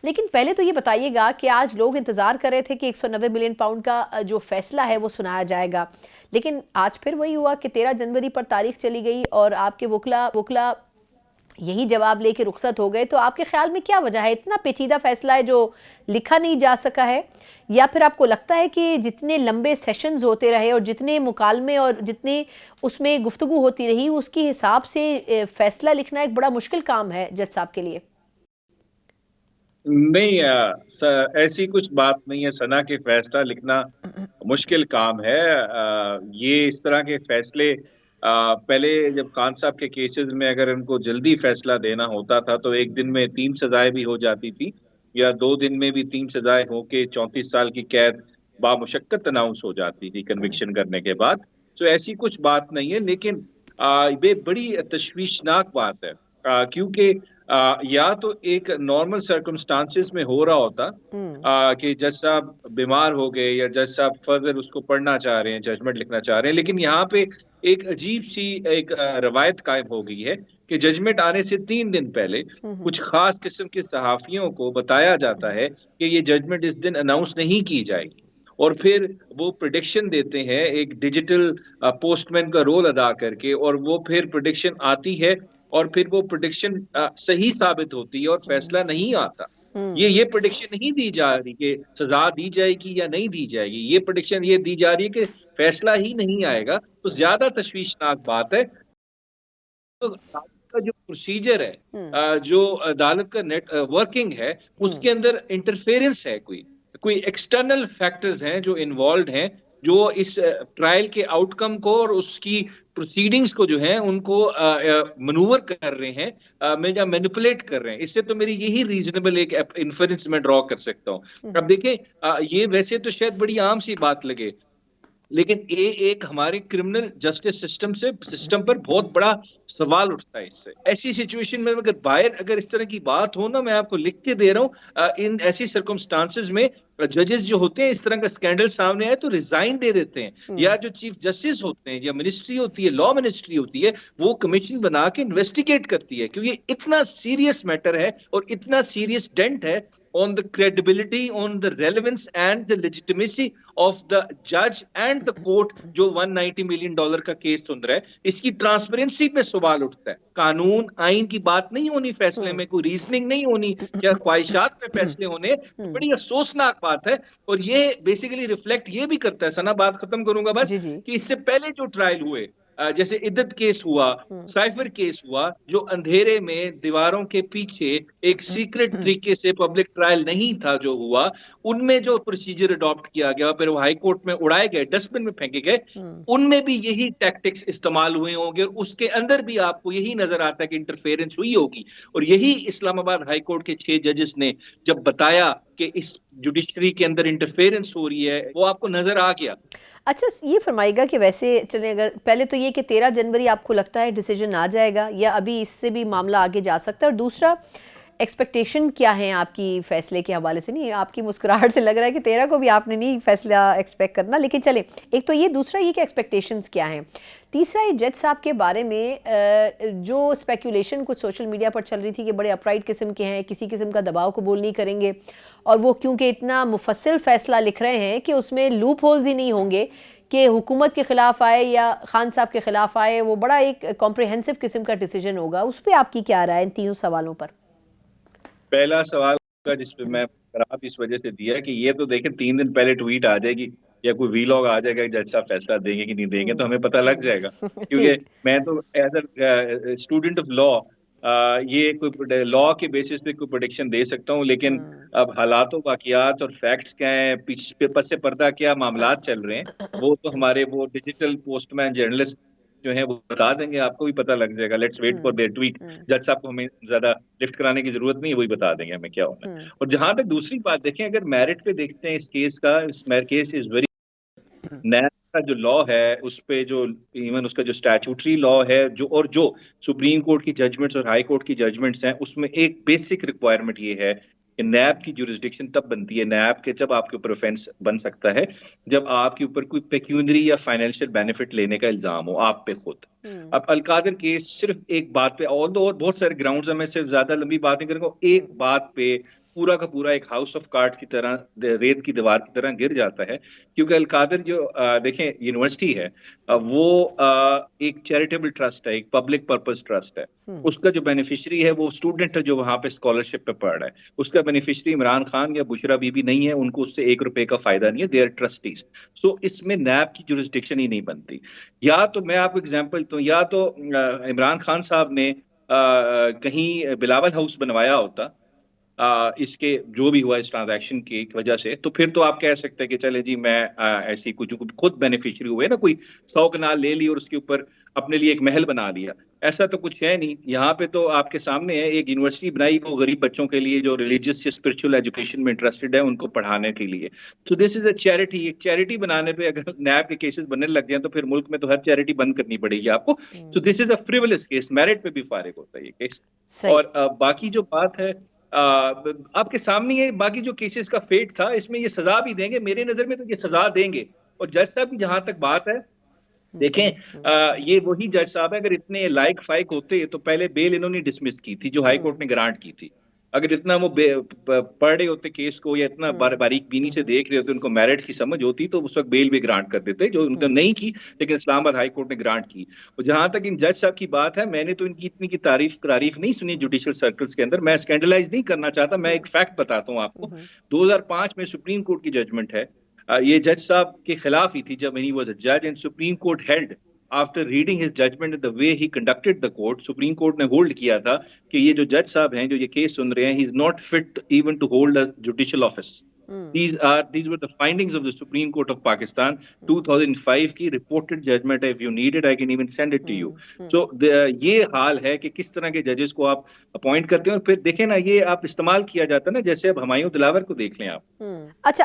लेकिन पहले तो ये बताइएगा कि आज लोग इंतज़ार कर रहे थे कि 190 मिलियन पाउंड का जो फैसला है वो सुनाया जाएगा, लेकिन आज फिर वही हुआ कि 13 जनवरी पर तारीख चली गई और आपके वकला वकला यही जवाब लेके रुखसत हो गए। तो आपके ख्याल में क्या वजह है, इतना पेचीदा फैसला है जो लिखा नहीं जा सका है, या फिर आपको लगता है कि जितने लंबे सेशंस होते रहे और जितने मुकालमे और जितने उसमें गुफ्तगू होती रही उसके हिसाब से फैसला लिखना एक बड़ा मुश्किल काम है जज साहब के लिए? नहीं, ऐसी कुछ बात नहीं है। सना के फैसला लिखना मुश्किल काम है। ये इस तरह के फैसले पहले जब खान साहब के केसेस में अगर उनको जल्दी फैसला देना होता था तो एक दिन में 3 सजाएं भी हो जाती थी, या 2 दिन में भी 3 सजाएं होके 34 साल की कैद बामुशक्कत अनाउंस हो जाती थी कन्विक्शन करने के बाद। तो ऐसी कुछ बात नहीं है, लेकिन ये बड़ी तशवीशनाक बात है, क्योंकि या तो एक नॉर्मल सर्कमस्टांसिस में हो रहा होता हम्म। कि जज साहब बीमार हो गए या जज साहब फर्दर उसको पढ़ना चाह रहे हैं, जजमेंट लिखना चाह रहे हैं, लेकिन यहाँ पे एक अजीब सी एक रवायत कायम हो गई है कि जजमेंट आने से 3 दिन पहले हम्म। कुछ खास किस्म के सहाफियों को बताया जाता है कि ये जजमेंट इस दिन अनाउंस नहीं की जाएगी, और फिर वो प्रिडिक्शन देते हैं एक डिजिटल पोस्टमैन का रोल अदा करके, और वो फिर प्रिडिक्शन आती है और फिर वो प्रिडिक्शन सही साबित होती है और फैसला नहीं आता। हम्म। ये प्रिडिक्शन नहीं दी जा रही कि सजा दी जाएगी या नहीं दी जाएगी, ये प्रिडिक्शन ये दी जा रही है कि फैसला ही नहीं आएगा। तो ज्यादा तशवीशनाक बात है। तो अदालत का जो प्रोसीजर है, हम्म। जो अदालत का नेट वर्किंग है, हम्म। उसके अंदर इंटरफेरेंस है, कोई कोई एक्सटर्नल फैक्टर्स हैं जो इन्वॉल्व हैं, जो इस ट्रायल के आउटकम को और उसकी प्रोसीडिंग्स को जो है उनको मनूवर कर रहे हैं, या मैनिपुलेट कर रहे हैं। इससे तो मेरी यही रीजनेबल एक इन्फरेंस में ड्रॉ कर सकता हूँ। अब देखें, ये वैसे तो शायद बड़ी आम सी बात लगे, लेकिन ये एक हमारे क्रिमिनल जस्टिस सिस्टम पर बहुत बड़ा सवाल उठता है इससे। ऐसी सिचुएशन में अगर बाहर अगर इस तरह की बात हो ना, मैं आपको लिख के दे रहा हूँ, इन ऐसी सर्कमस्टांसेस में जजेस जो होते हैं, इस तरह का स्कैंडल सामने आए तो रिजाइन दे देते हैं, या जो चीफ जस्टिस होते हैं या मिनिस्ट्री होती है, लॉ मिनिस्ट्री होती है, वो कमीशन बना के इन्वेस्टिगेट करती है, क्योंकि इतना सीरियस मैटर है और इतना सीरियस डेंट है on the credibility, on the relevance and the legitimacy of the judge and the court जो $190 मिलियन का केस सुन रहा है। इसकी ट्रांसपेरेंसी पे सवाल उठता है। कानून आइन की बात नहीं होनी फैसले में, कोई रीजनिंग नहीं होनी या ख्वाहिशात में फैसले होने। तो बड़ी अफसोसनाक बात है, और ये बेसिकली रिफ्लेक्ट ये भी करता है, सना बात खत्म करूंगा बस, जी जी। कि इससे पहले जो ट्रायल हुए, जैसे इद्दत केस हुआ, साइफर केस हुआ, जो अंधेरे में दीवारों के पीछे एक सीक्रेट तरीके से पब्लिक ट्रायल नहीं था जो हुआ, उनमें जो प्रोसीजर अडॉप्ट किया गया फिर वो हाई कोर्ट में उड़ाए गए, डस्टबिन में फेंके गए, उनमें भी यही टैक्टिक्स इस्तेमाल हुए होंगे, और उसके अंदर भी आपको यही नजर आता है कि इंटरफेरेंस हुई होगी। और यही इस्लामाबाद हाई कोर्ट के 6 जजेस ने जब बताया कि इस जुडिशरी के अंदर इंटरफेरेंस हो रही है, वो आपको नजर आ गया। अच्छा, ये फरमाइएगा कि वैसे चलें, अगर पहले तो ये कि 13 जनवरी आपको लगता है डिसीजन आ जाएगा या अभी इससे भी मामला आगे जा सकता है, और दूसरा एक्सपेक्टेशन क्या है आपकी फैसले के हवाले से? नहीं, आपकी मुस्कुराहट से लग रहा है कि 13 को भी आपने नहीं फैसला एक्सपेक्ट करना, लेकिन चले, एक तो ये, दूसरा ये कि एक्सपेक्टेशंस क्या हैं, तीसरा ये जज साहब के बारे में जो स्पेकुलेशन कुछ सोशल मीडिया पर चल रही थी कि बड़े अपराइट किस्म के हैं, किसी किस्म का दबाव कबूल नहीं करेंगे, और वो क्योंकि इतना मुफस्सिल फैसला लिख रहे हैं कि उसमें लूप होल्स ही नहीं होंगे कि हुकूमत के खिलाफ आए या खान साहब के खिलाफ आए, वो बड़ा एक कॉम्प्रिहेंसिव किस्म का डिसीजन होगा। उस पर आपकी क्या राय है इन तीनों सवालों पर? पहला सवाल का जिसपे मैं खराब इस वजह से दिया कि ये तो देखें 3 दिन पहले ट्वीट आ जाएगी या कोई वीलॉग आ जाएगा, जज साहब फैसला देंगे कि नहीं देंगे, तो हमें पता लग जाएगा। क्योंकि ठीक। मैं तो as a student of law ये कोई लॉ के बेसिस पे कोई प्रोडिक्शन दे सकता हूँ, लेकिन अब हालात वाकयात और फैक्ट्स क्या हैं, पीछे पस से पर्दा क्या मामलात चल रहे हैं, वो तो हमारे वो डिजिटल पोस्टमैन जर्नलिस्ट जो है वो बता देंगे, आपको भी पता लग जाएगा। Let's wait for their tweet. जज साहब को हमें ज्यादा लिफ्ट कराने की जरूरत नहीं है, वही बता देंगे हमें क्या होना है। और जहां तक दूसरी बात देखें, अगर मेरिट पे देखते हैं इस केस का, इस केस इज वेरी नया का जो लॉ है उस पे जो इवन उसका जो स्टैट्यूटरी लॉ है, जो सुप्रीम कोर्ट की जजमेंट्स और हाई कोर्ट की जजमेंट्स हैं, उसमें एक बेसिक रिक्वायरमेंट ये है कि नैब की जुरिस्डिक्शन तब बनती है, नैब के जब आपके ऊपर ऑफेंस बन सकता है जब आपके ऊपर कोई पेक्यूनरी या फाइनेंशियल बेनिफिट लेने का इल्जाम हो आप पे खुद। अब अलकादर केस सिर्फ एक बात पे, और बहुत सारे ग्राउंड्स हैं, मैं सिर्फ ज्यादा लंबी बात नहीं करूंगा, एक बात पे पूरा का पूरा एक हाउस ऑफ कार्ड्स की तरह, रेत की दीवार की तरह गिर जाता है। क्योंकि अल-कादिर जो देखें यूनिवर्सिटी है, वो एक चैरिटेबल ट्रस्ट है, एक पब्लिक पर्पस ट्रस्ट है। उसका जो बेनिफिशियरी है वो स्टूडेंट है जो वहां पे स्कॉलरशिप पे पढ़ रहा है। उसका बेनिफिशियरी इमरान खान या बुशरा बीबी नहीं है, उनको उससे 1 रुपए का फायदा नहीं है, दे आर ट्रस्टीज। सो इसमें नैब की जुरिस्डिक्शन ही नहीं बनती। या तो मैं आपको एग्जांपल दूं, या तो इमरान खान साहब ने कहीं बिलावल हाउस बनवाया होता इसके जो भी हुआ इस ट्रांजैक्शन की वजह से, तो फिर तो आप कह सकते हैं कि चले जी मैं ऐसी कुछ खुद बेनिफिशियरी हुए ना, कोई 100 कनाल ले ली और उसके ऊपर अपने लिए एक महल बना लिया। ऐसा तो कुछ है नहीं। यहाँ पे तो आपके सामने है, एक यूनिवर्सिटी बनाई वो गरीब बच्चों के लिए जो रिलीजियस या स्पिरिचुअल एजुकेशन में इंटरेस्टेड है, उनको पढ़ाने के लिए। So this is a charity. एक चैरिटी बनाने पे अगर नैब के केसेस बनने लग जाए तो फिर मुल्क में तो हर चैरिटी बंद करनी पड़ेगी आपको। तो this is a frivolous case, merit पे भी फारिग होता है ये केस। सही। और बाकी जो बात है आपके सामने है, बाकी जो केसेस का फेट था इसमें ये सजा भी देंगे, मेरे नजर में तो ये सजा देंगे। और जज साहब की जहां तक बात है, देखें ये वही जज साहब है, अगर इतने लाइक फाइक होते तो पहले बेल इन्होंने डिसमिस की थी जो हाई कोर्ट ने ग्रांट की थी। अगर इतना वो पढ़ रहे होते केस को, या इतना बारीक बीनी से देख रहे होते, उनको मेरिट्स की समझ होती, तो उस वक्त बेल भी ग्रांट कर देते, जो उन्होंने नहीं की, लेकिन इस्लामाबाद हाई कोर्ट ने ग्रांट की। और जहां तक इन जज साहब की बात है, मैंने तो इनकी इतनी की तारीफ नहीं सुनी जुडिशियल सर्कल्स के अंदर। मैं स्कैंडलाइज नहीं करना चाहता, मैं एक फैक्ट बताता हूँ आपको। 2005 में सुप्रीम कोर्ट की जजमेंट है, ये जज साहब के खिलाफ ही थी जब ही वाज अ जज, and Supreme Court held after reading his judgement the way he conducted the court, Supreme Court ने होल्ड किया था कि ये जो जज साहब हैं जो ये केस सुन रहे हैं, he is not fit even to hold a judicial office. These were the findings of the Supreme Court of Pakistan, 2005 की reported judgment है। If you need it, I can even send it to you. So ये हाल है कि किस तरह के जजेस को आप अपॉइंट करते हैं, और फिर देखें ना, ये आप इस्तेमाल किया जाता है ना, जैसे अब हुमायूं दिलावर को देख लें आप। अच्छा,